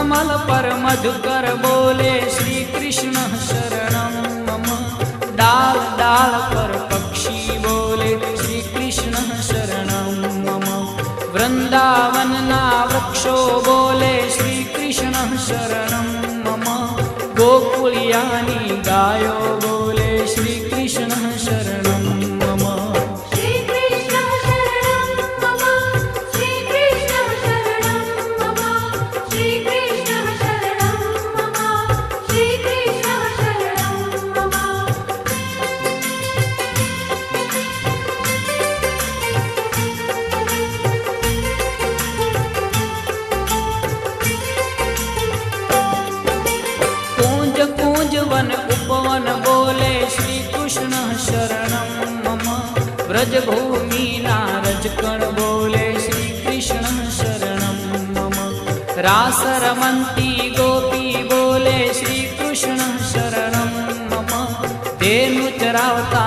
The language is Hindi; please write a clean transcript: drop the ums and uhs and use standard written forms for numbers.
कमल पर मधुकर बोले श्री कृष्ण शरणं मम। डाल डाल पर पक्षी बोले श्री कृष्ण शरणं मम। वृंदावन ना वृक्षो बोले श्री कृष्ण शरणं मम। गोकुलियानी गायो बोले श्री कृष्ण शरणं मम। श्री कृष्ण शरणं मम। श्री कृष्ण शरणं मम। श्री कृष्ण शरणं मम। श्री कृष्ण शरणं मम। कूंज कूंज वन उपवन बोले श्री कृष्ण शरणं मम। व्रजभूमि नारजकण बोले श्री कृष्ण शरणं मम। रास रमन्ती गोपी बोले श्री कृष्ण शरणं मम। धेनु चरावता